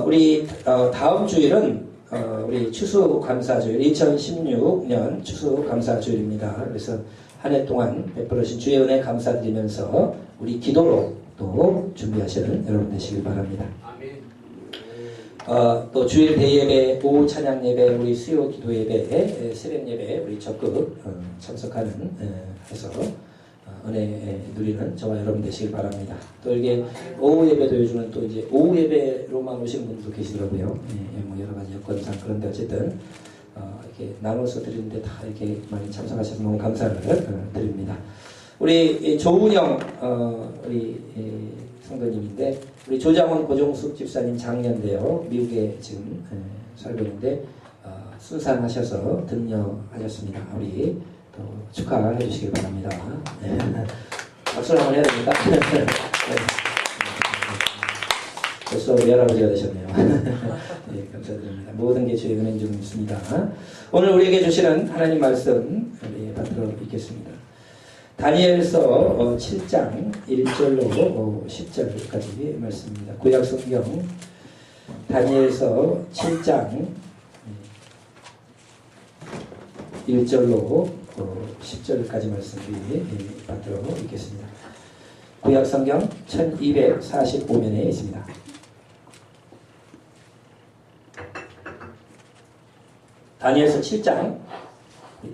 우리 다음 주일은 우리 추수감사주일 2016년 추수감사주일입니다. 그래서 한 해 동안 베풀으신 주의 은혜 감사드리면서 우리 기도로 또 준비하시는 여러분 되시길 바랍니다. 또 주일 대예배, 오후 찬양 예배, 우리 수요 기도 예배, 새벽 예배 우리 적극 참석하는 해서 은혜 누리는 저와 여러분 되시길 바랍니다. 또 이게 오후 예배도 요즘은 또 이제 오후 예배로만 오시는 분들도 계시더라고요. 뭐 여러 가지 여건상 그런데 어쨌든 이렇게 나눠서 드리는데 다 이렇게 많이 참석하셔서 너무 감사를 드립니다. 우리 조은영 우리 성도님인데 우리 조장원 고종숙 집사님 장년인데요. 미국에 지금 살고 있는데 순산하셔서 등려하셨습니다. 우리 또 축하해 주시길 바랍니다. 네. 박수를 한번 해야 됩니까? 네. 벌써 우리 할아버지가 되셨네요. 네, 감사드립니다. 모든 게 주의 은혜인 줄 믿습니다. 오늘 우리에게 주시는 하나님 말씀 우리 받들어 읽겠습니다. 다니엘서 7장 1절로 10절까지 말씀입니다. 구약 성경 다니엘서 7장 1절로 10절까지 말씀 받들어 읽겠습니다. 구약 성경 1245면에 있습니다. 다니엘서 7장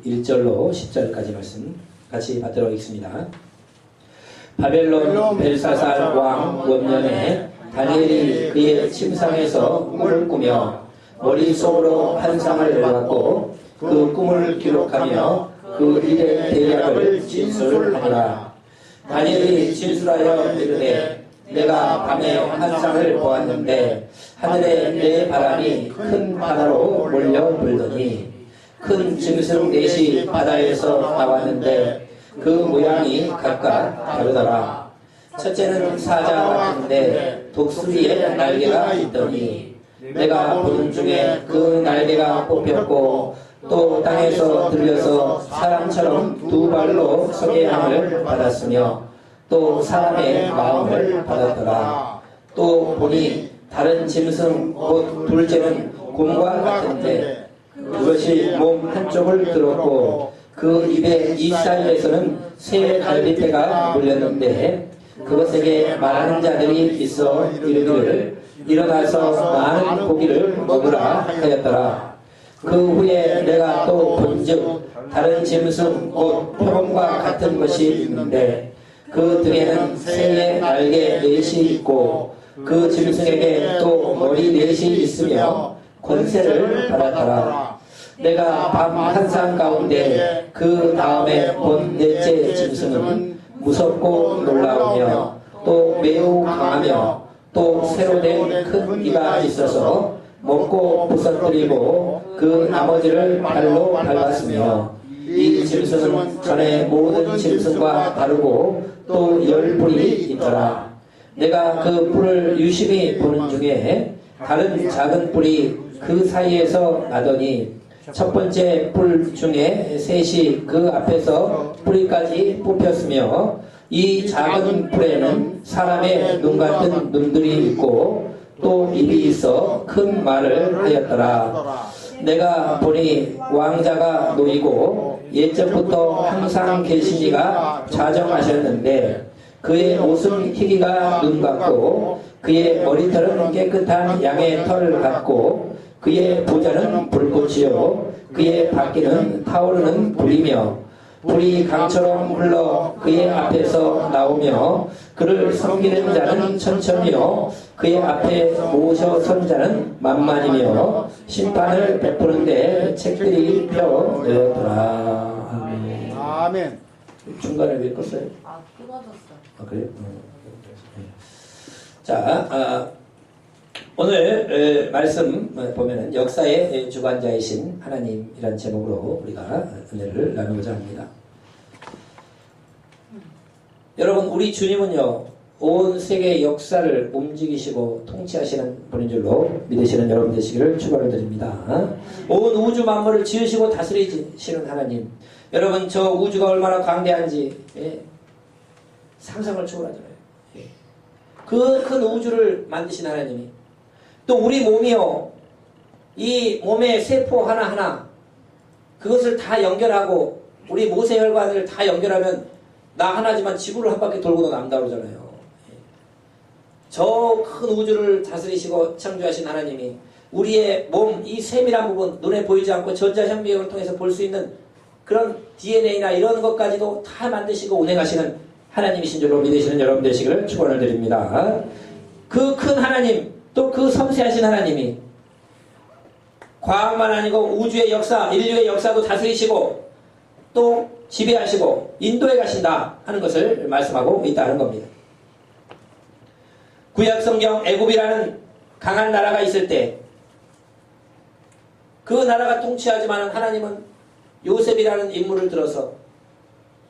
1절로 10절까지 말씀 같이 받들어 읽습니다. 바벨론 벨사살 왕 원년에 다니엘이 그의 침상에서 꿈을 꾸며 머릿속으로 환상을 내려갖고 그 꿈을 기록하며 그 일의 대략을 진술하니라. 다니엘이 진술하여 이르되 내가 밤에 환상을 보았는데 하늘에 내 바람이 큰 바다로 몰려 불더니 큰 짐승 넷이 바다에서 나왔는데 그 모양이 각각 다르더라. 첫째는 사자 같은데 독수리의 날개가 있더니 내가 보는 중에 그 날개가 뽑혔고 또 땅에서 들려서 사람처럼 두 발로 서게 함을 받았으며 또 사람의 마음을 받았더라. 또 보니 다른 짐승 곧 둘째는 곰과 같은데 그것이 몸 한쪽을 들었고 그 입의 이 사이에서는 새 갈빗대가 물렸는데 그것에게 말하는 자들이 있어 이르기를 일어나서 많은 고기를 먹으라 하였더라. 그 후에 내가 또 본즉 다른 짐승 곧 표범과 같은 것이 있는데 그 등에는 새의 날개 넷이 있고 그 짐승에게 또 머리 넷이 있으며 권세를 받았더라. 내가 밤 환상 가운데 그 다음에 본 넷째 짐승은 무섭고 놀라우며 또 매우 강하며 또 새로 된 큰 이가 있어서 먹고 부서뜨리고 그 나머지를 발로 밟았으며 이 짐승은 전에 모든 짐승과 다르고 또 열 뿔이 있더라. 내가 그 뿔을 유심히 보는 중에 다른 작은 뿔이 그 사이에서 나더니 첫 번째 뿔 중에 셋이 그 앞에서 뿌리까지 뽑혔으며 이 작은 뿔에는 사람의 눈 같은 눈들이 있고 또 입이 있어 큰 말을 하였더라. 내가 보니 왕자가 놓이고 옛적부터 항상 계시니가 좌정하셨는데 그의 옷은 희기가 눈 같고 그의 머리털은 깨끗한 양의 털 같고 그의 보좌는 불꽃이요 그의 바퀴는 타오르는 불이며 불이 강처럼 흘러 그의 앞에서 나오며 그를 섬기는 자는 천천히요 그의 앞에 모셔선 자는 만만이며 심판을 베푸는데 책들이 펴내었더라. 아멘. 아멘. 중간에 왜 껐어요? 끊어졌어. 그래요? 자, 오늘 말씀 보면은 역사의 주관자이신 하나님이란 제목으로 우리가 은혜를 나누고자 합니다. 여러분, 우리 주님은요, 온 세계의 역사를 움직이시고 통치하시는 분인 줄로 믿으시는 여러분 되시기를 축원을 드립니다. 온 우주 만물을 지으시고 다스리시는 하나님. 여러분, 저 우주가 얼마나 광대한지 상상을 초월하잖아요. 그 큰 우주를 만드신 하나님이 또 우리 몸이요, 이 몸의 세포 하나하나 그것을 다 연결하고 우리 모세혈관을 다 연결하면 나 하나지만 지구를 한 바퀴 돌고도 남다 그러잖아요. 저 큰 우주를 다스리시고 창조하신 하나님이 우리의 몸, 이 세밀한 부분, 눈에 보이지 않고 전자현미경을 통해서 볼 수 있는 그런 DNA나 이런 것까지도 다 만드시고 운행하시는 하나님이신 줄로 믿으시는 여러분 되시기를 축원을 드립니다. 그 큰 하나님, 또 그 섬세하신 하나님이 과학만 아니고 우주의 역사, 인류의 역사도 다스리시고 또 지배하시고 인도에 가신다 하는 것을 말씀하고 있다는 겁니다. 구약성경 애굽이라는 강한 나라가 있을 때 그 나라가 통치하지만 하나님은 요셉이라는 인물을 들어서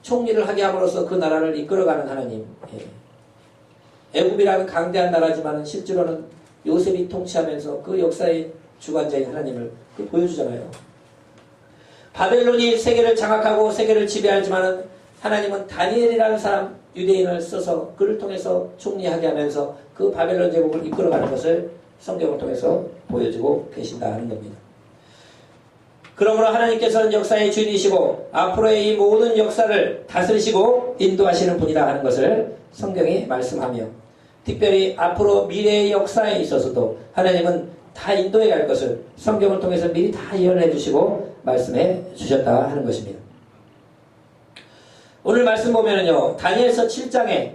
총리를 하게 함으로써 그 나라를 이끌어가는 하나님. 애굽이라는 강대한 나라지만 실제로는 요셉이 통치하면서 그 역사의 주관자인 하나님을 보여주잖아요. 바벨론이 세계를 장악하고 세계를 지배하지만 하나님은 다니엘이라는 사람 유대인을 써서 그를 통해서 총리하게 하면서 그 바벨론 제국을 이끌어가는 것을 성경을 통해서 보여주고 계신다는 겁니다. 그러므로 하나님께서는 역사의 주인이시고 앞으로의 이 모든 역사를 다스리시고 인도하시는 분이라 하는 것을 성경이 말씀하며 특별히 앞으로 미래의 역사에 있어서도 하나님은 다 인도해 갈 것을 성경을 통해서 미리 다 예언해 주시고 말씀해 주셨다 하는 것입니다. 오늘 말씀 보면은요, 다니엘서 7장에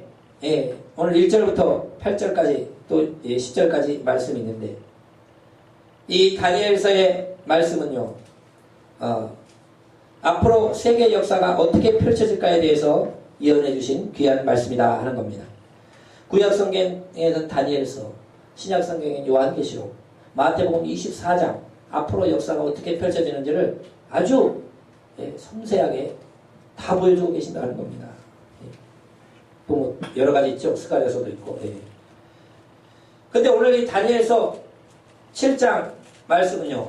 오늘 1절부터 8절까지 또 10절까지 말씀이 있는데 이 다니엘서의 말씀은요, 앞으로 세계 역사가 어떻게 펼쳐질까에 대해서 예언해 주신 귀한 말씀이다 하는 겁니다. 구약성경에는 다니엘서, 신약성경에는 요한계시록, 마태복음 24장 앞으로 역사가 어떻게 펼쳐지는지를 아주 섬세하게 다 보여주고 계신다는 겁니다. 또 여러 가지 있죠. 스가랴서도 있고. 근데 오늘 이 다니엘서 7장 말씀은요,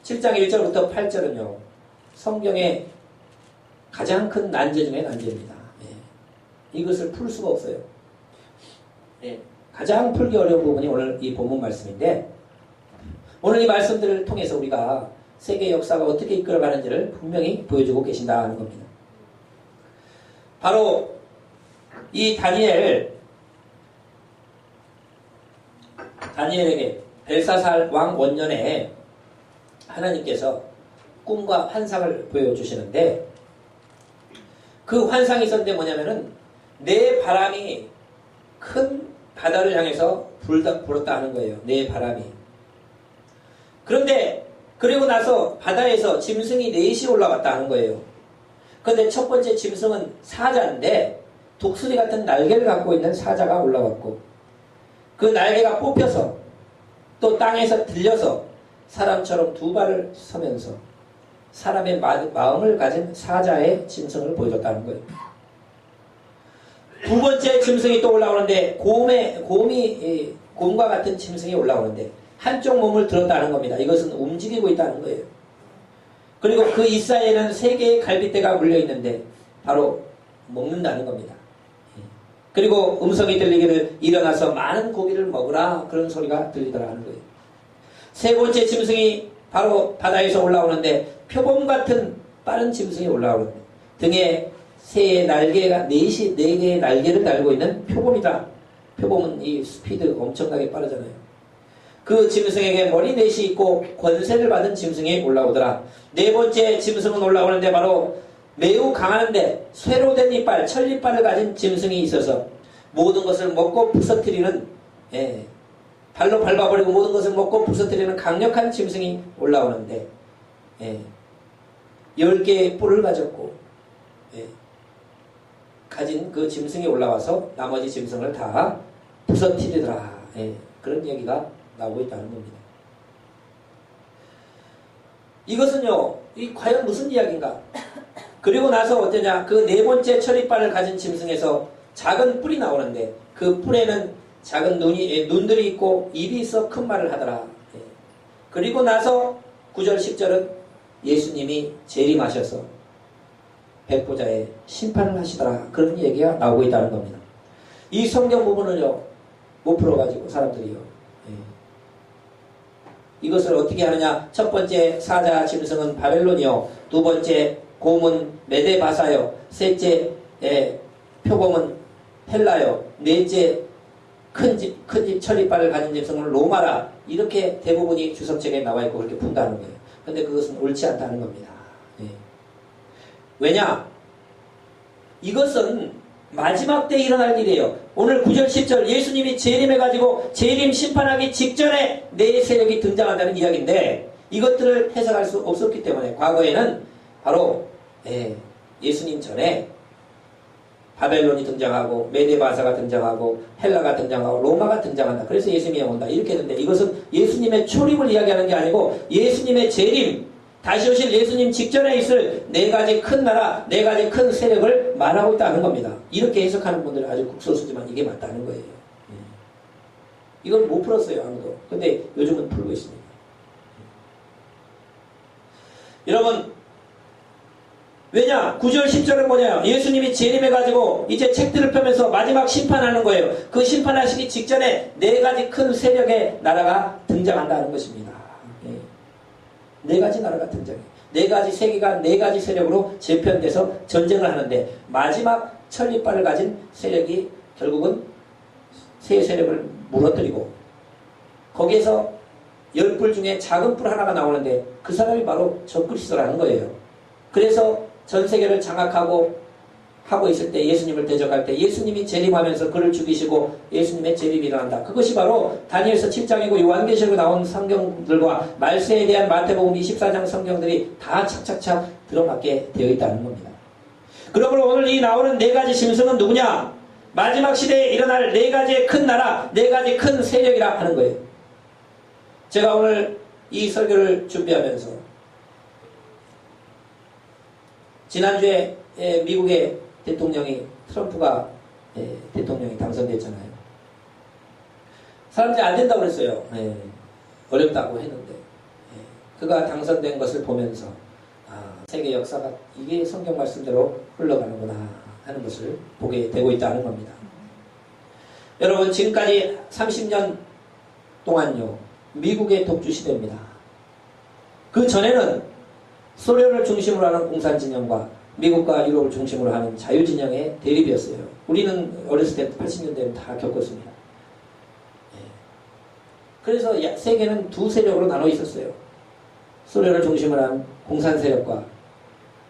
7장 1절부터 8절은요, 성경의 가장 큰 난제 중에 난제입니다. 이것을 풀 수가 없어요. 가장 풀기 어려운 부분이 오늘 이 본문 말씀인데, 오늘 이 말씀들을 통해서 우리가 세계 역사가 어떻게 이끌어가는지를 분명히 보여주고 계신다는 겁니다. 바로 이 다니엘에게 벨사살 왕 원년에 하나님께서 꿈과 환상을 보여주시는데 그 환상이 있었는데 뭐냐면은 내 바람이 큰 바다를 향해서 불었다 하는 거예요. 내 바람이. 그런데 그리고 나서 바다에서 짐승이 넷이 올라왔다 하는 거예요. 그런데 첫 번째 짐승은 사자인데 독수리 같은 날개를 갖고 있는 사자가 올라왔고 그 날개가 뽑혀서 또 땅에서 들려서 사람처럼 두 발을 서면서 사람의 마음을 가진 사자의 짐승을 보여줬다는 거예요. 두 번째 짐승이 또 올라오는데 곰과 같은 짐승이 올라오는데 한쪽 몸을 들었다는 겁니다. 이것은 움직이고 있다는 거예요. 그리고 그 이사이에는 3개의 갈빗대가 물려있는데 바로 먹는다는 겁니다. 그리고 음성이 들리기를 일어나서 많은 고기를 먹으라 그런 소리가 들리더라는 거예요. 세 번째 짐승이 바로 바다에서 올라오는데 표범 같은 빠른 짐승이 올라오는데 등에 네 개의 날개를 달고 있는 표범이다. 표범은 이 스피드 엄청나게 빠르잖아요. 그 짐승에게 머리 넷이 있고 권세를 받은 짐승이 올라오더라. 네 번째 짐승은 올라오는데 바로 매우 강한데 쇠로 된 이빨, 천리빨을 가진 짐승이 있어서 모든 것을 먹고 부서뜨리는 발로 밟아버리고 모든 것을 먹고 부서뜨리는 강력한 짐승이 올라오는데 10개의 뿔을 가졌고 가진 그 짐승이 올라와서 나머지 짐승을 다 부서뜨리더라. 그런 얘기가 나오고 있다는 겁니다. 이것은요, 과연 무슨 이야기인가? 그리고 나서 어떠냐? 그 네 번째 철이빨을 가진 짐승에서 작은 뿔이 나오는데 그 뿔에는 작은 눈들이 있고 입이 있어 큰 말을 하더라. 그리고 나서 9절 10절은 예수님이 재림하셔서 백보자의 심판을 하시더라. 그런 얘기가 나오고 있다는 겁니다. 이 성경 부분을요 못 풀어가지고 사람들이요 이것을 어떻게 하느냐? 첫 번째 사자 짐승은 바벨론이요, 두 번째 곰은 메데바사요, 셋째 표범은 헬라요, 넷째 큰집 천리빨을 가진 짐승은 로마라. 이렇게 대부분이 주석책에 나와 있고 그렇게 푼다는 거예요. 근데 그것은 옳지 않다는 겁니다. 예. 왜냐? 이것은 마지막 때 일어날 일이에요. 오늘 9절 10절 예수님이 재림해가지고 재림 심판하기 직전에 내 세력이 등장한다는 이야기인데, 이것들을 해석할 수 없었기 때문에 과거에는 바로 예수님 전에 바벨론이 등장하고 메데바사가 등장하고 헬라가 등장하고 로마가 등장한다. 그래서 예수님이 온다. 이렇게 했는데, 이것은 예수님의 초림을 이야기하는 게 아니고 예수님의 재림, 다시 오실 예수님 직전에 있을 네 가지 큰 나라, 네 가지 큰 세력을 말하고 있다는 겁니다. 이렇게 해석하는 분들은 아주 극소수지만 이게 맞다는 거예요. 이걸 못 풀었어요, 아무도. 근데 요즘은 풀고 있습니다. 여러분, 왜냐? 9절 10절은 뭐냐요? 예수님이 재림해가지고 이제 책들을 펴면서 마지막 심판하는 거예요. 그 심판하시기 직전에 네 가지 큰 세력의 나라가 등장한다는 것입니다. 네 가지 나라가 등장해요. 네 가지 세계가 네 가지 세력으로 재편돼서 전쟁을 하는데, 마지막 천리빨을 가진 세력이 결국은 세 세력을 무너뜨리고, 거기에서 10뿔 중에 작은 뿔 하나가 나오는데 그 사람이 바로 적그리스도라는 거예요. 그래서 전 세계를 장악하고 하고 있을 때, 예수님을 대적할 때 예수님이 재림하면서 그를 죽이시고 예수님의 재림이 일어난다. 그것이 바로 다니엘서 7장이고 요한계시록에 나온 성경들과 말세에 대한 마태복음 24장 성경들이 다 착착착 들어맞게 되어 있다는 겁니다. 그러므로 오늘 이 나오는 네 가지 짐승은 누구냐? 마지막 시대에 일어날 네 가지의 큰 나라, 네 가지 큰 세력이라 하는 거예요. 제가 오늘 이 설교를 준비하면서 지난주에 미국의 대통령이 트럼프가 대통령이 당선됐잖아요. 사람들이 안 된다고 그랬어요. 어렵다고 했는데 그가 당선된 것을 보면서 세계 역사가 이게 성경 말씀대로 흘러가는구나 하는 것을 보게 되고 있다는 겁니다. 여러분, 지금까지 30년 동안요, 미국의 독주 시대입니다. 그 전에는 소련을 중심으로 하는 공산진영과 미국과 유럽을 중심으로 하는 자유진영의 대립이었어요. 우리는 어렸을 때 80년대는 다 겪었습니다. 그래서 세계는 두 세력으로 나눠 있었어요. 소련을 중심으로 한 공산 세력과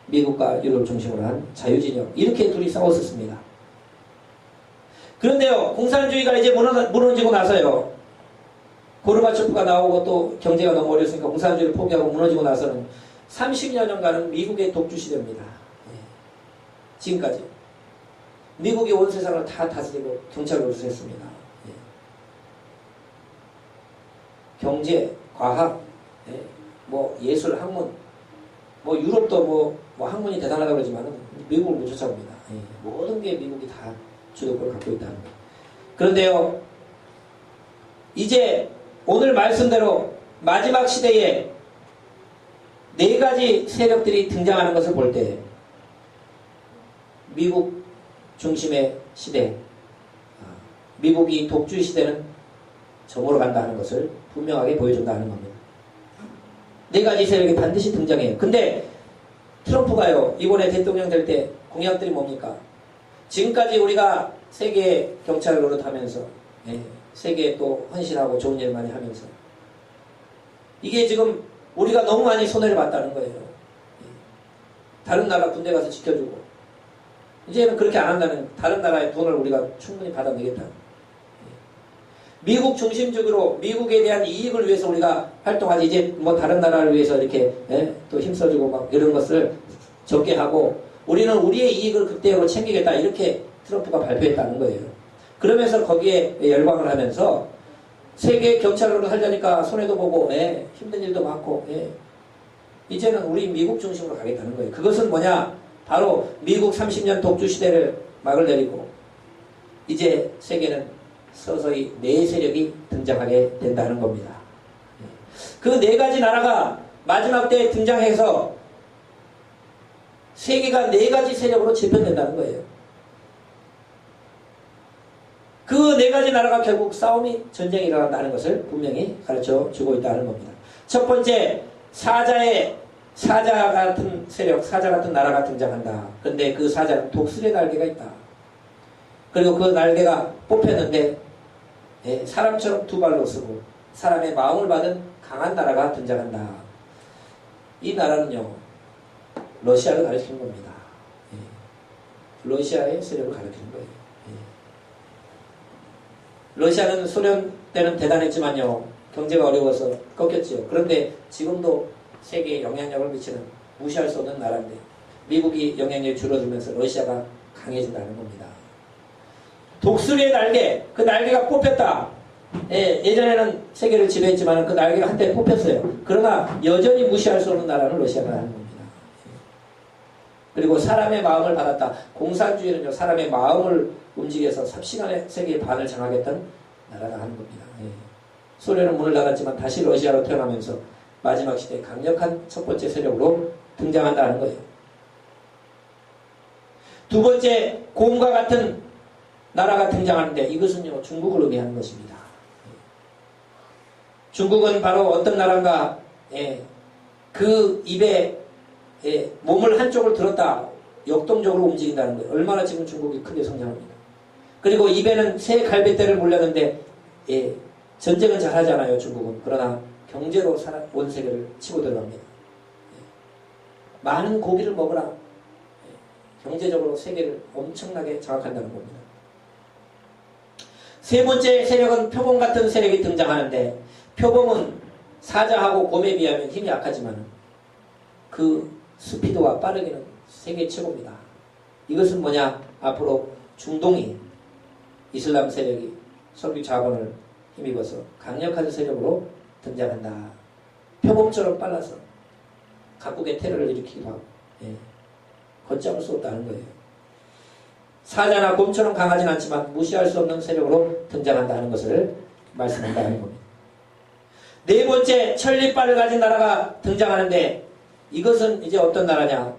미국과 유럽을 중심으로 한 자유진영, 이렇게 둘이 싸웠었습니다. 그런데요, 공산주의가 이제 무너지고 나서요, 고르바초프가 나오고 또 경제가 너무 어려웠으니까 공산주의를 포기하고 무너지고 나서는 30여 년간은 미국의 독주 시대입니다. 지금까지 미국이 온 세상을 다 다스리고 경찰을 우선했습니다. 경제, 과학, 뭐 예술, 학문, 뭐 유럽도 뭐 학문이 대단하다고 그러지만 미국을 못 쫓아옵니다. 모든 게 미국이 다 주도권을 갖고 있다는 거예요. 그런데요, 이제 오늘 말씀대로 마지막 시대에 네 가지 세력들이 등장하는 것을 볼 때 미국 중심의 시대, 미국이 독주 시대는 저물어 간다는 것을 분명하게 보여준다는 겁니다. 네 가지 세력이 반드시 등장해요. 근데 트럼프가요, 이번에 대통령 될 때 공약들이 뭡니까? 지금까지 우리가 세계 경찰을 노릇하면서 세계에 또 헌신하고 좋은 일 많이 하면서 이게 지금 우리가 너무 많이 손해를 봤다는 거예요. 다른 나라 군대 가서 지켜주고 이제는 그렇게 안 한다는, 다른 나라의 돈을 우리가 충분히 받아내겠다. 미국 중심적으로 미국에 대한 이익을 위해서 우리가 활동하지, 이제 뭐 다른 나라를 위해서 이렇게 또 힘써주고 막 이런 것을 적게 하고 우리는 우리의 이익을 극대적으로 챙기겠다, 이렇게 트럼프가 발표했다는 거예요. 그러면서 거기에 열광을 하면서 세계 경찰으로 살자니까 손해도 보고 힘든 일도 많고 이제는 우리 미국 중심으로 가겠다는 거예요. 그것은 뭐냐? 바로 미국 30년 독주 시대를 막을 내리고 이제 세계는 서서히 네 세력이 등장하게 된다는 겁니다. 그 네 가지 나라가 마지막 때에 등장해서 세계가 네 가지 세력으로 재편된다는 거예요. 그 네 가지 나라가 결국 싸움이, 전쟁이 일어난다는 것을 분명히 가르쳐 주고 있다는 겁니다. 첫 번째, 사자 같은 세력, 사자 같은 나라가 등장한다. 그런데 그 사자는 독수리의 날개가 있다. 그리고 그 날개가 뽑혔는데 사람처럼 두 발로 서고 사람의 마음을 받은 강한 나라가 등장한다. 이 나라는요, 러시아를 가리키는 겁니다. 러시아의 세력을 가리키는 거예요. 러시아는 소련 때는 대단했지만요, 경제가 어려워서 꺾였죠. 그런데 지금도 세계에 영향력을 미치는 무시할 수 없는 나라인데 미국이 영향력이 줄어들면서 러시아가 강해진다는 겁니다. 독수리의 날개, 그 날개가 뽑혔다. 예전에는 세계를 지배했지만 그 날개가 한때 뽑혔어요. 그러나 여전히 무시할 수 없는 나라는 러시아가 하는 겁니다. 그리고 사람의 마음을 받았다. 공산주의는요, 사람의 마음을 움직여서 삽시간에 세계의 반을 장악했던 나라가 하는 겁니다. 소련은 문을 닫았지만 다시 러시아로 태어나면서 마지막 시대에 강력한 첫 번째 세력으로 등장한다는 거예요. 두 번째, 곰과 같은 나라가 등장하는데 이것은요, 중국을 의미하는 것입니다. 중국은 바로 어떤 나라인가, 그 입에 몸을 한쪽을 들었다, 역동적으로 움직인다는 거예요. 얼마나 지금 중국이 크게 성장합니다. 그리고 입에는 새 갈빗대를 물렸는데 전쟁은 잘하지 않아요, 중국은. 그러나 경제로 온 세계를 치고 들어갑니다. 많은 고기를 먹으라. 경제적으로 세계를 엄청나게 장악한다는 겁니다. 세 번째 세력은 표범 같은 세력이 등장하는데, 표범은 사자하고 곰에 비하면 힘이 약하지만 그 스피드와 빠르기는 세계 최고입니다. 이것은 뭐냐? 앞으로 중동이 이슬람 세력이 석유 자본을 힘입어서 강력한 세력으로 등장한다. 표범처럼 빨라서 각국의 테러를 일으키기도 하고 걷잡을 수 없다는 거예요. 사자나 곰처럼 강하진 않지만 무시할 수 없는 세력으로 등장한다는 것을 말씀한다는 겁니다. 네 번째, 천리빨을 가진 나라가 등장하는데 이것은 이제 어떤 나라냐?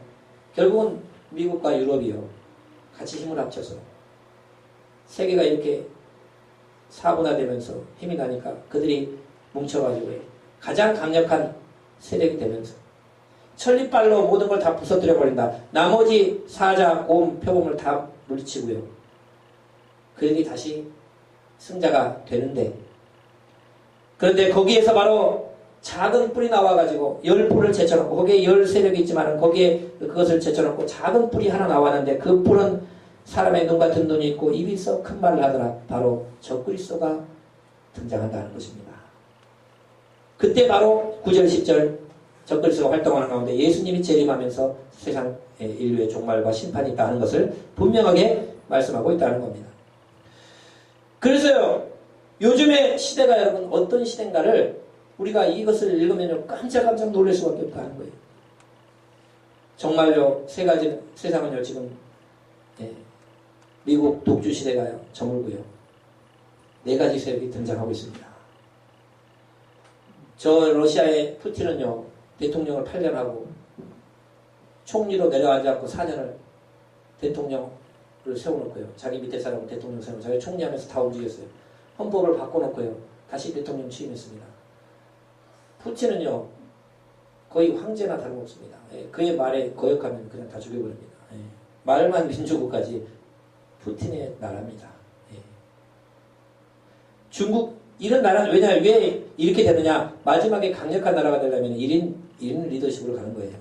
결국은 미국과 유럽이요, 같이 힘을 합쳐서 세계가 이렇게 사분화되면서 힘이 나니까 그들이 뭉쳐가지고 가장 강력한 세력이 되면서 천리빨로 모든 걸 다 부서뜨려 버린다. 나머지 사자, 곰, 표범을 다 물리치고요, 그들이 다시 승자가 되는데, 그런데 거기에서 바로 작은 뿔이 나와가지고 10뿔을 제쳐놓고, 거기에 10세력이 있지만 거기에 그것을 제쳐놓고 작은 뿔이 하나 나왔는데 그 뿔은 사람의 눈 같은 눈이 있고 입이 썩 큰 말을 하더라. 바로 적그리스도가 등장한다는 것입니다. 그때 바로 9절 10절 적그리스도가 활동하는 가운데 예수님이 재림하면서 세상 인류의 종말과 심판이 있다는 것을 분명하게 말씀하고 있다는 겁니다. 그래서요, 요즘의 시대가 여러분 어떤 시대인가를 우리가 이것을 읽으면 깜짝깜짝 놀랄 수밖에 없다는 거예요. 정말요, 세상은요, 지금 미국 독주 시대가 저물고요, 4가지 세력이 등장하고 있습니다. 저 러시아의 푸틴은요, 대통령을 8년 하고 총리로 내려앉아서 4년을 대통령을 세워놓고요, 자기 밑에 사람을 대통령 세워놓고 자기 총리하면서 다 움직였어요. 헌법을 바꿔놓고요, 다시 대통령 취임했습니다. 푸틴은요, 거의 황제나 다름없습니다. 그의 말에 거역하면 그냥 다 죽여버립니다. 말만 민주국까지 푸틴의 나라입니다. 중국, 이런 나라는 왜 이렇게 되느냐? 마지막에 강력한 나라가 되려면 1인 리더십으로 가는 거예요.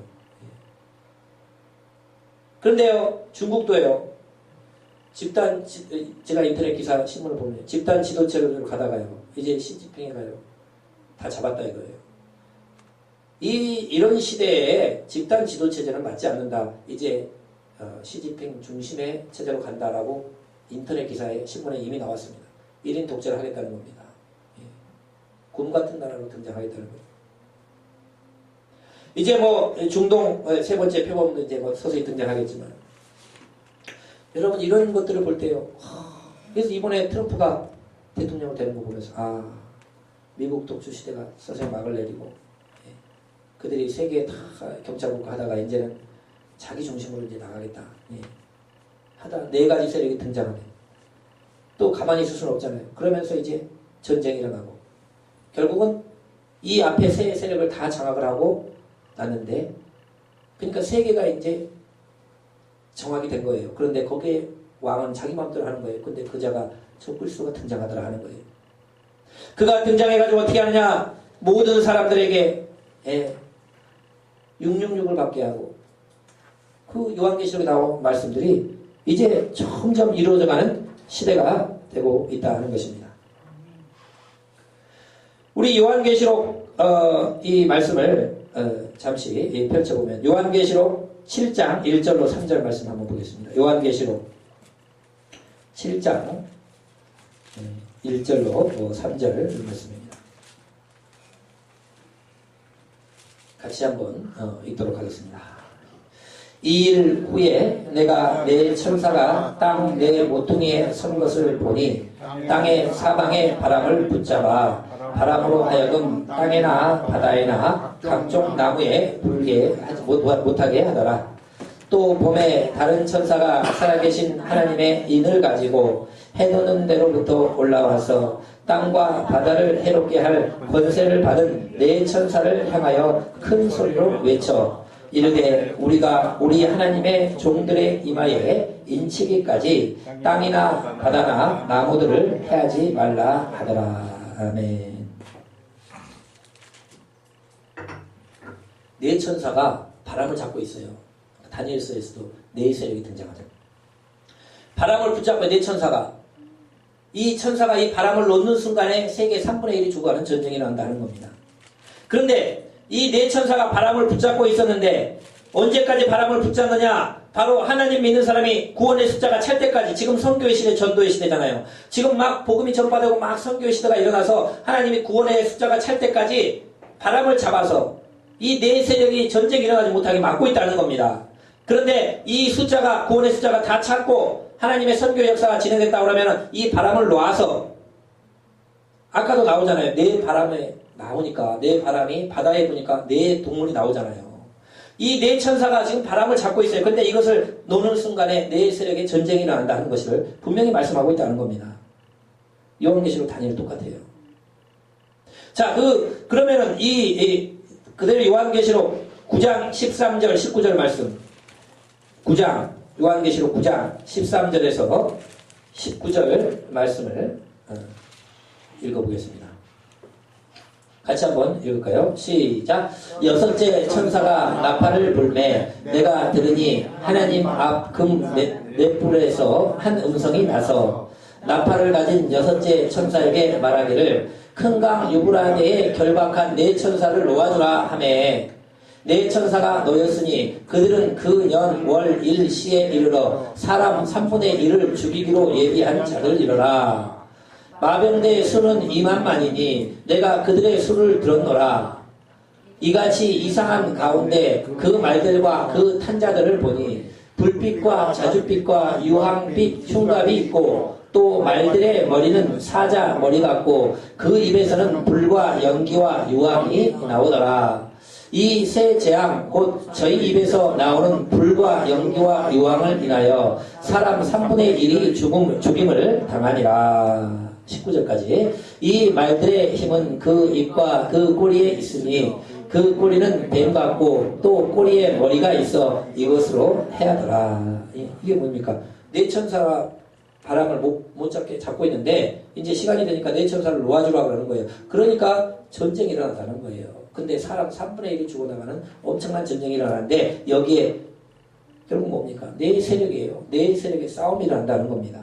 그런데요, 중국도요, 제가 인터넷 기사 신문을 보면 집단 지도체로 가다가요, 이제 시진핑이 가요, 다 잡았다 이거예요. 이런 시대에 집단 지도체제는 맞지 않는다. 이제 시진핑 중심의 체제로 간다라고 인터넷 기사에 신문에 이미 나왔습니다. 1인 독재를 하겠다는 겁니다. 곰 같은 나라로 등장하겠다는 거예요. 이제 뭐 중동 세 번째 표범도 이제 뭐 서서히 등장하겠지만, 여러분 이런 것들을 볼 때요, 그래서 이번에 트럼프가 대통령 되는 거 보면서 미국 독주 시대가 서서히 막을 내리고 그들이 세계에 다 경찰국가 하다가 이제는 자기 중심으로 이제 나가겠다 하다 4가지 세력이 등장하네. 또 가만히 있을 수는 없잖아요. 그러면서 이제 전쟁이 일어나고 결국은 이 앞에 세 세력을 다 장악을 하고 놨는데, 그러니까 세계가 이제 정하게 된 거예요. 그런데 거기에 왕은 자기 마음대로 하는 거예요. 근데 그자가 적글수가 등장하더라 하는 거예요. 그가 등장해가지고 어떻게 하느냐? 모든 사람들에게 666을 받게 하고, 그 요한계시록에 나온 말씀들이 이제 점점 이루어져가는 시대가 되고 있다는 것입니다. 우리 요한계시록 이 말씀을 잠시 펼쳐보면, 요한계시록 7장 1절로 3절 말씀 한번 보겠습니다. 요한계시록 7장 1절로 3절 말씀입니다. 같이 한번 읽도록 하겠습니다. 이 일 후에 내가 내 천사가 땅 내 모퉁이에 선 것을 보니 땅의 사방의 바람을 붙잡아 바람으로 하여금 땅에나 바다에나 각종 나무에 불게 못하게 하더라. 또 봄에 다른 천사가 살아계신 하나님의 인을 가지고 해놓는 데로부터 올라와서 땅과 바다를 해롭게 할 권세를 받은 네 천사를 향하여 큰 소리로 외쳐 이르되 우리가 우리 하나님의 종들의 이마에 인치기까지 땅이나 바다나 나무들을 해하지 말라 하더라. 아멘. 네 천사가 바람을 잡고 있어요. 다니엘서에서도 네 세력이 등장하죠. 바람을 붙잡고 네 천사가, 이 천사가 이 바람을 놓는 순간에 세계 3분의 1이 죽어가는 전쟁이 일어난다는 겁니다. 그런데 이 네 천사가 바람을 붙잡고 있었는데 언제까지 바람을 붙잡느냐? 바로 하나님 믿는 사람이 구원의 숫자가 찰 때까지. 지금 선교의 시대, 전도의 시대잖아요. 지금 막 복음이 전파되고 막 선교의 시대가 일어나서 하나님이 구원의 숫자가 찰 때까지 바람을 잡아서 이 네 세력이 전쟁이 일어나지 못하게 막고 있다는 겁니다. 그런데 이 숫자가, 구원의 숫자가 다 찼고 하나님의 선교 역사가 진행됐다 그러면 이 바람을 놓아서, 아까도 나오잖아요. 네 바람에 나오니까, 네 바람이 바다에 부니까 네 동물이 나오잖아요. 이 네 천사가 지금 바람을 잡고 있어요. 근데 이것을 노는 순간에 네 세력의 전쟁이 일어난다는 것을 분명히 말씀하고 있다는 겁니다. 요한계시록 다니엘 똑같아요. 자, 그러면은 그대로 요한계시록 9장 13절 19절 말씀, 9장, 요한계시록 9장 13절에서 19절 말씀을 읽어보겠습니다. 같이 한번 읽을까요? 시작. 여섯째 천사가 나팔을 불매 내가 들으니 하나님 앞 금 넷불에서 한 음성이 나서 나팔을 가진 여섯째 천사에게 말하기를 큰 강 유브라데에 결박한 네 천사를 놓아주라 하매 네 천사가 놓였으니 그들은 그 년 월 일 시에 이르러 사람 3분의 1을 죽이기로 예비한 자들이러라. 마병대의 수는 2만만이니 내가 그들의 수를 들었노라. 이같이 이상한 가운데 그 말들과 그 탄자들을 보니 불빛과 자줏빛과 유황빛 흉갑이 있고 또 말들의 머리는 사자 머리 같고 그 입에서는 불과 연기와 유황이 나오더라. 이 세 재앙 곧 저희 입에서 나오는 불과 연기와 유황을 인하여 사람 3분의 1이 죽임을 당하니라. 19절까지. 이 말들의 힘은 그 입과 그 꼬리에 있으니 그 꼬리는 뱀 같고 또 꼬리에 머리가 있어 이것으로 해하더라. 이게 뭡니까? 네 천사가 바람을 못 잡고 있는데 이제 시간이 되니까 네 천사를 놓아주라고 그러는 거예요. 그러니까 전쟁이 일어난다는 거예요. 근데 사람 3분의 1이 죽어나가는 엄청난 전쟁이 일어나는데 여기에 결국 뭡니까? 네 세력이에요. 네 세력의 싸움이 일어난다는 겁니다.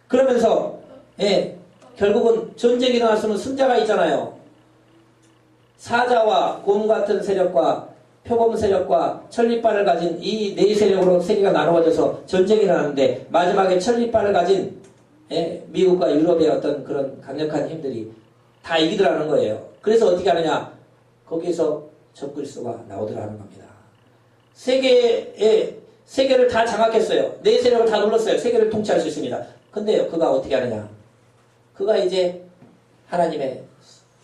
그러면서 결국은 전쟁이 일어났으면 승자가 있잖아요. 사자와 곰 같은 세력과 표범 세력과 천리빨을 가진 이 네 세력으로 세계가 나누어져서 전쟁이 일어나는데 마지막에 천리빨을 가진 미국과 유럽의 어떤 그런 강력한 힘들이 다 이기더라는 거예요. 그래서 어떻게 하느냐? 거기에서 적그리스도가 나오더라는 겁니다. 세계를 다 장악했어요. 네 세력을 다 눌렀어요. 세계를 통치할 수 있습니다. 근데요, 그가 어떻게 하느냐? 그가 이제 하나님의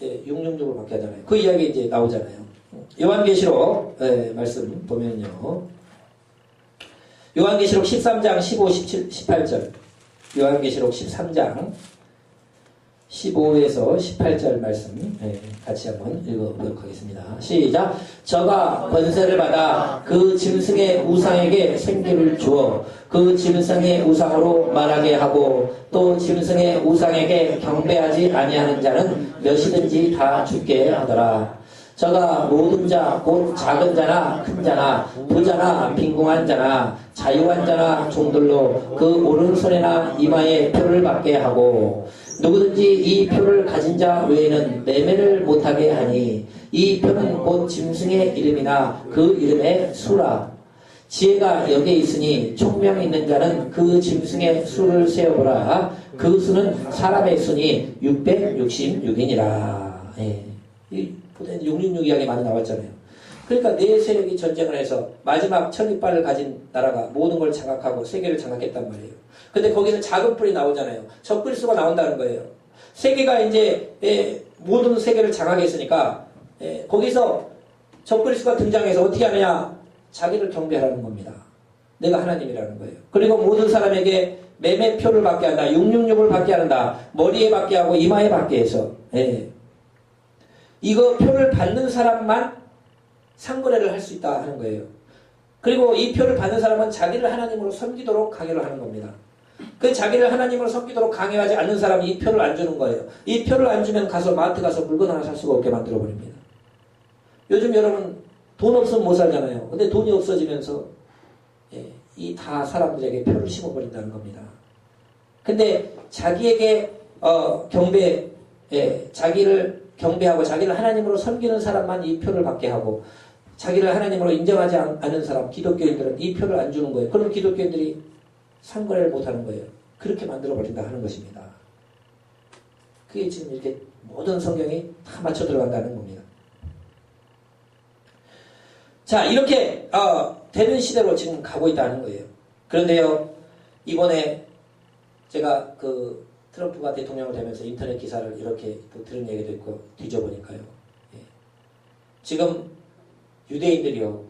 666을 받게 하잖아요. 그 이야기 이제 나오잖아요. 요한계시록 말씀 보면요. 요한계시록 13장 15, 17, 18절. 요한계시록 13장 15에서 18절 말씀 같이 한번 읽어보도록 하겠습니다. 시작. 저가 권세를 받아 그 짐승의 우상에게 생기를 주어 그 짐승의 우상으로 말하게 하고 또 짐승의 우상에게 경배하지 아니하는 자는 몇이든지 다 죽게 하더라. 저가 모든 자 곧 작은 자나 큰 자나 부자나 빈궁한 자나 자유한 자나 종들로 그 오른손이나 이마에 표를 받게 하고 누구든지 이 표를 가진 자 외에는 매매를 못하게 하니 이 표는 곧 짐승의 이름이나 그 이름의 수라. 지혜가 여기에 있으니 총명 있는 자는 그 짐승의 수를 세어보라. 그 수는 사람의 수니 666이니라. 예. 이 666 이야기 많이 나왔잖아요. 그러니까 네 세력이 전쟁을 해서 마지막 천리빨을 가진 나라가 모든 걸 장악하고 세계를 장악했단 말이에요. 근데 거기서 작은 뿔이 나오잖아요. 적그리스도가 나온다는 거예요. 세계가 이제 모든 세계를 장악했으니까 거기서 적그리스도가 등장해서 어떻게 하느냐? 자기를 경배하라는 겁니다. 내가 하나님이라는 거예요. 그리고 모든 사람에게 매매표를 받게 한다. 666을 받게 한다. 머리에 받게 하고 이마에 받게 해서 이거 표를 받는 사람만 상거래를 할 수 있다 하는 거예요. 그리고 이 표를 받는 사람은 자기를 하나님으로 섬기도록 강요를 하는 겁니다. 그 자기를 하나님으로 섬기도록 강요하지 않는 사람이 이 표를 안 주는 거예요. 이 표를 안 주면 가서 마트 가서 물건 하나 살 수가 없게 만들어 버립니다. 요즘 여러분 돈 없으면 못 살잖아요. 근데 돈이 없어지면서 이 다 사람들에게 표를 심어버린다는 겁니다. 근데 자기에게 자기를 경배하고 자기를 하나님으로 섬기는 사람만 이 표를 받게 하고 자기를 하나님으로 인정하지 않은 사람, 기독교인들은 이 표를 안 주는 거예요. 그럼 기독교인들이 상거래를 못하는 거예요. 그렇게 만들어버린다 하는 것입니다. 그게 지금 이렇게 모든 성경이 다 맞춰 들어간다는 겁니다. 자, 이렇게 되는 시대로 지금 가고 있다는 거예요. 그런데요, 이번에 제가 트럼프가 대통령이 되면서 인터넷 기사를 이렇게 또 들은 얘기도 있고 뒤져보니까요. 지금 유대인들이요,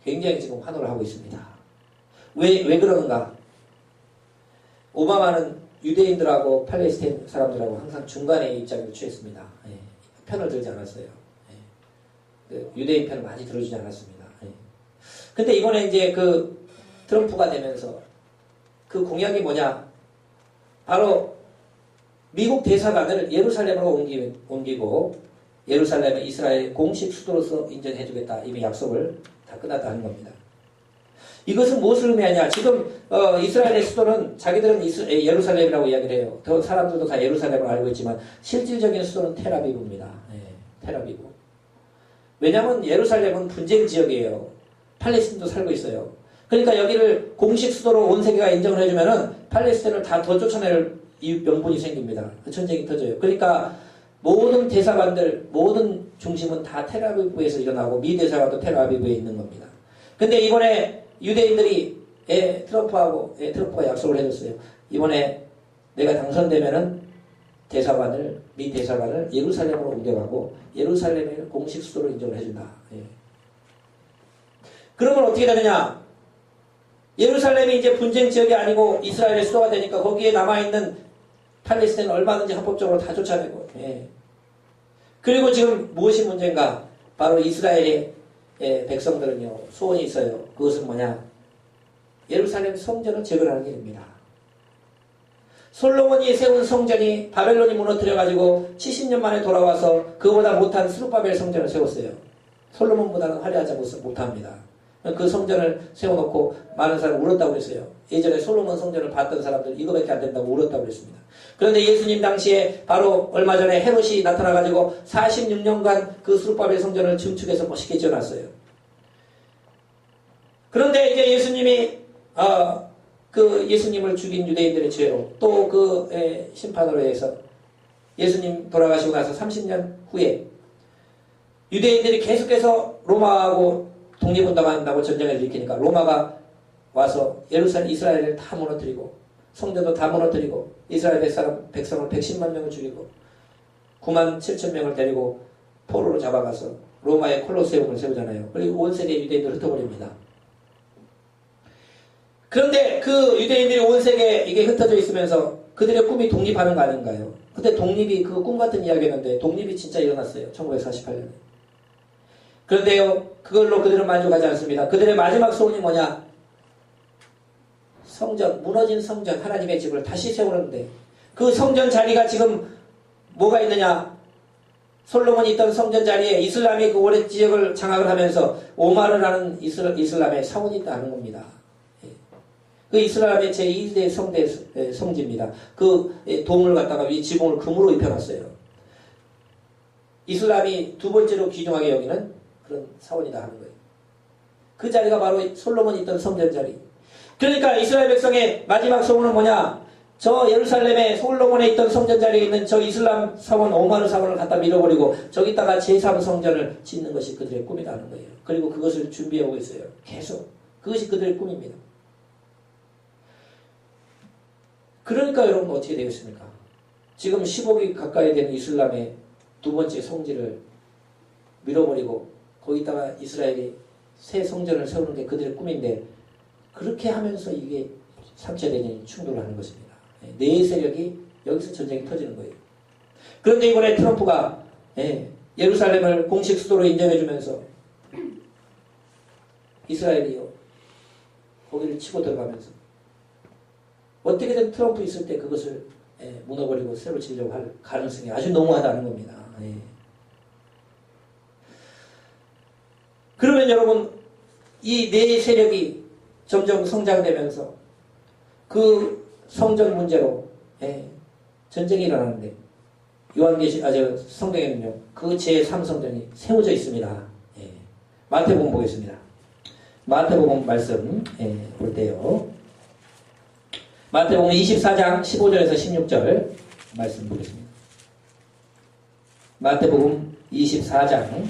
굉장히 지금 환호를 하고 있습니다. 왜 그러는가? 오바마는 유대인들하고 팔레스타인 사람들하고 항상 중간의 입장을 취했습니다. 편을 들지 않았어요. 유대인 편을 많이 들어주지 않았습니다. 근데 이번에 이제 트럼프가 되면서 그 공약이 뭐냐? 바로 미국 대사관을 예루살렘으로 옮기고 예루살렘을 이스라엘 공식 수도로서 인정해주겠다. 이미 약속을 다 끝났다는 겁니다. 이것은 무엇을 의미하냐? 지금 이스라엘의 수도는 자기들은 예루살렘이라고 이야기를 해요. 더 사람들도 다 예루살렘을 알고 있지만 실질적인 수도는 텔아비브입니다. 텔아비브. 왜냐하면 예루살렘은 분쟁 지역이에요. 팔레스틴도 살고 있어요. 그러니까 여기를 공식 수도로 온 세계가 인정을 해주면은 팔레스틴을 다 더 쫓아낼 명분이 생깁니다. 전쟁이 터져요. 그러니까 모든 대사관들, 모든 중심은 다 텔아비브에서 일어나고 미 대사관도 텔아비브에 있는 겁니다. 근데 이번에 유대인들이 트럼프가 약속을 해줬어요. 이번에 내가 당선되면은 미 대사관을 예루살렘으로 옮겨가고 예루살렘을 공식 수도로 인정을 해준다. 그러면 어떻게 되느냐? 예루살렘이 이제 분쟁 지역이 아니고 이스라엘의 수도가 되니까 거기에 남아있는 팔레스타인은 얼마든지 합법적으로 다 쫓아내고. 그리고 지금 무엇이 문제인가? 바로 이스라엘의 백성들은요, 소원이 있어요. 그것은 뭐냐? 예루살렘 성전을 재건하는 일입니다. 솔로몬이 세운 성전이 바벨론이 무너뜨려가지고 70년 만에 돌아와서 그보다 못한 스룹바벨 성전을 세웠어요. 솔로몬보다는 화려하지 못합니다. 그 성전을 세워놓고 많은 사람이 울었다고 그랬어요. 예전에 솔로몬 성전을 봤던 사람들 이거밖에 안 된다고 울었다고 그랬습니다. 그런데 예수님 당시에 바로 얼마 전에 헤롯이 나타나가지고 46년간 그 스룹바벨 성전을 증축해서 멋있게 지어놨어요. 그런데 이제 예수님이 예수님을 죽인 유대인들의 죄로 또 심판으로 해서 예수님 돌아가시고 나서 30년 후에 유대인들이 계속해서 로마하고 독립운동한다고 전쟁을 일으키니까 로마가 와서 이스라엘을 다 무너뜨리고 성전도 다 무너뜨리고 이스라엘 백성을 110만 명을 죽이고 9만 7천 명을 데리고 포로로 잡아가서 로마의 콜로세움을 세우잖아요. 그리고 온 세계 유대인들을 흩어버립니다. 그런데 그 유대인들이 온 세계에 이게 흩어져 있으면서 그들의 꿈이 독립하는 거 아닌가요? 그때 독립이 그 꿈 같은 이야기였는데 독립이 진짜 일어났어요. 1948년에. 그런데요, 그걸로 그들은 만족하지 않습니다. 그들의 마지막 소원이 뭐냐? 성전, 무너진 성전, 하나님의 집을 다시 세우는데 그 성전 자리가 지금 뭐가 있느냐? 솔로몬이 있던 성전 자리에 이슬람이 그 오랜 지역을 장악을 하면서 오마르라는 이슬람의 사원이 있다는 겁니다. 그 이슬람의 제2대 성지입니다. 그 돔을 갖다가 위 지붕을 금으로 입혀놨어요. 이슬람이 두 번째로 귀중하게 여기는 그런 사원이다 하는 거예요. 그 자리가 바로 솔로몬이 있던 성전 자리. 그러니까 이스라엘 백성의 마지막 소원은 뭐냐? 저 예루살렘에 솔로몬에 있던 성전 자리에 있는 저 이슬람 사원 오마르 사원을 갖다 밀어버리고 저기다가 제3성전을 짓는 것이 그들의 꿈이다 하는 거예요. 그리고 그것을 준비해오고 있어요. 계속. 그것이 그들의 꿈입니다. 그러니까 여러분 어떻게 되겠습니까? 지금 10억이 가까이 되는 이슬람의 두 번째 성지를 밀어버리고 거기다가 이스라엘이 새 성전을 세우는 게 그들의 꿈인데 그렇게 하면서 이게 3차 대전이 충돌을 하는 것입니다. 네 세력이 여기서 전쟁이 터지는 거예요. 그런데 이번에 트럼프가 예루살렘을 공식 수도로 인정해주면서 이스라엘이요 거기를 치고 들어가면서 어떻게든 트럼프 있을 때 그것을 무너버리고 새로 지으려고 할 가능성이 아주 농후하다는 겁니다. 그러면 여러분 이 네 세력이 점점 성장되면서 그 성전 문제로 전쟁이 일어나는데 성경에는요 그 제3성전이 세워져 있습니다. 마태복음 보겠습니다. 마태복음 말씀 볼 때요. 마태복음 24장 15절에서 16절 말씀 보겠습니다. 마태복음 24장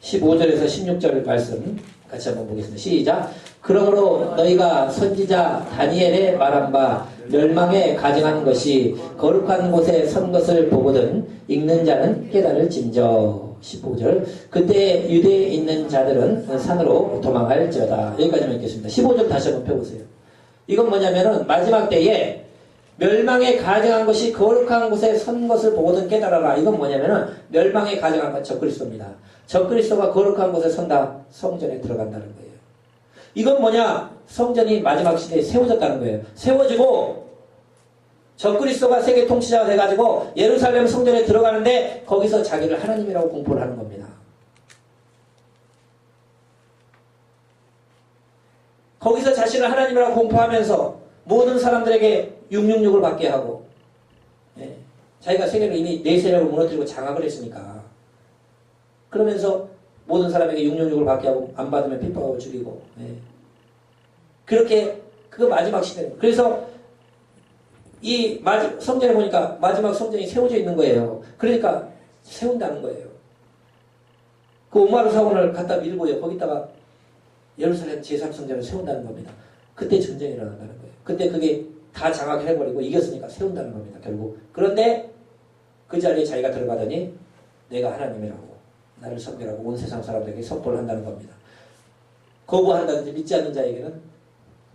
15절에서 16절 말씀 같이 한번 보겠습니다. 시작. 그러므로 너희가 선지자 다니엘의 말한 바 멸망에 가증한 것이 거룩한 곳에 선 것을 보거든 읽는 자는 깨달을진저. 15절. 그때 유대에 있는 자들은 산으로 도망할지어다. 여기까지만 읽겠습니다. 15절 다시 한번 펴보세요. 이건 뭐냐면은 마지막 때에 멸망에 가증한 것이 거룩한 곳에 선 것을 보거든 깨달아라. 이건 뭐냐면은 멸망에 가증한 건 적그리스도입니다. 적그리스도가 거룩한 곳에 선다. 성전에 들어간다는 거예요. 이건 뭐냐? 성전이 마지막 시대에 세워졌다는 거예요. 세워지고 적그리스도가 세계 통치자가 돼가지고 예루살렘 성전에 들어가는데 거기서 자기를 하나님이라고 공포를 하는 겁니다. 거기서 자신을 하나님이라고 공포하면서 모든 사람들에게 666을 받게 하고 자기가 세계를 이미 네 세력을 무너뜨리고 장악을 했으니까 그러면서 모든 사람에게 666을 받게 하고 안 받으면 핍박하고 죽이고 그렇게 그거 마지막 시대입니다. 그래서 이 성전에 보니까 마지막 성전이 세워져 있는 거예요. 그러니까 세운다는 거예요. 그 오마르 사원을 갖다 밀고요. 거기다가 예루살렘 제3성전을 세운다는 겁니다. 그때 전쟁이 일어난다는 거예요. 그때 그게 다 장악해버리고 이겼으니까 세운다는 겁니다. 결국. 그런데 그 자리에 자기가 들어가더니 내가 하나님이라고 나를 섬기라고 온 세상 사람들에게 선포를 한다는 겁니다. 거부한다든지 믿지 않는 자에게는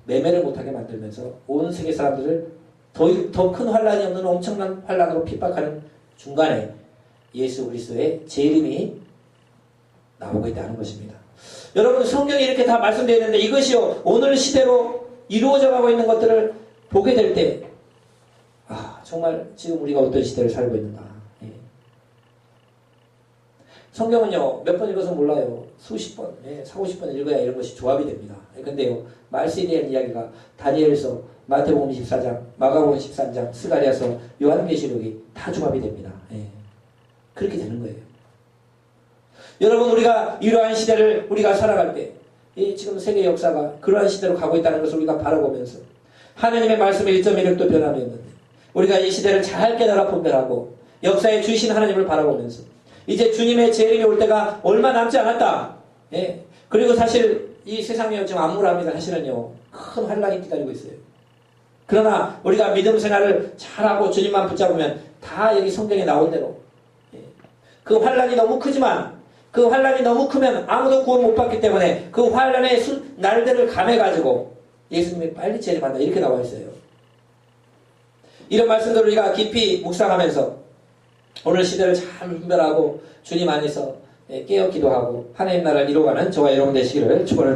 매매를 못하게 만들면서 온 세계 사람들을 더 큰 환란이 없는 엄청난 환란으로 핍박하는 중간에 예수 그리스도의 제 이름이 나오고 있다는 것입니다. 여러분 성경에 이렇게 다 말씀되어 있는데 이것이요 오늘 시대로 이루어져 가고 있는 것들을 보게 될 때 정말 지금 우리가 어떤 시대를 살고 있는가. 성경은요 몇 번 읽어서 몰라요. 수십 번, 40~50번 읽어야 이런 것이 조합이 됩니다. 근데요 말세에 대한 이야기가 다니엘서, 마태복음 24장, 마가복음 13장, 스가랴서, 요한계시록이 다 조합이 됩니다. 그렇게 되는 거예요. 여러분 우리가 이러한 시대를 우리가 살아갈 때 지금 세계 역사가 그러한 시대로 가고 있다는 것을 우리가 바라보면서 하나님의 말씀의 1.16도 변함이 없는데 우리가 이 시대를 잘 깨달아 분별하고 역사에 주신 하나님을 바라보면서 이제 주님의 재림이 올 때가 얼마 남지 않았다. 그리고 사실 이 세상이 지금 암울합니다. 사실은요 큰 환란이 기다리고 있어요. 그러나 우리가 믿음 생활을 잘하고 주님만 붙잡으면 다 여기 성경에 나온 대로 그 환란이 너무 크지만 그 환란이 너무 크면 아무도 구원 못 받기 때문에 그 환란의 날들을 감해가지고 예수님이 빨리 재림한다 이렇게 나와 있어요. 이런 말씀들을 우리가 깊이 묵상하면서 오늘 시대를 잘 분별하고 주님 안에서 깨어 기도하고 하나님 나라를 이루어가는 저와 여러분 되시기를 축원을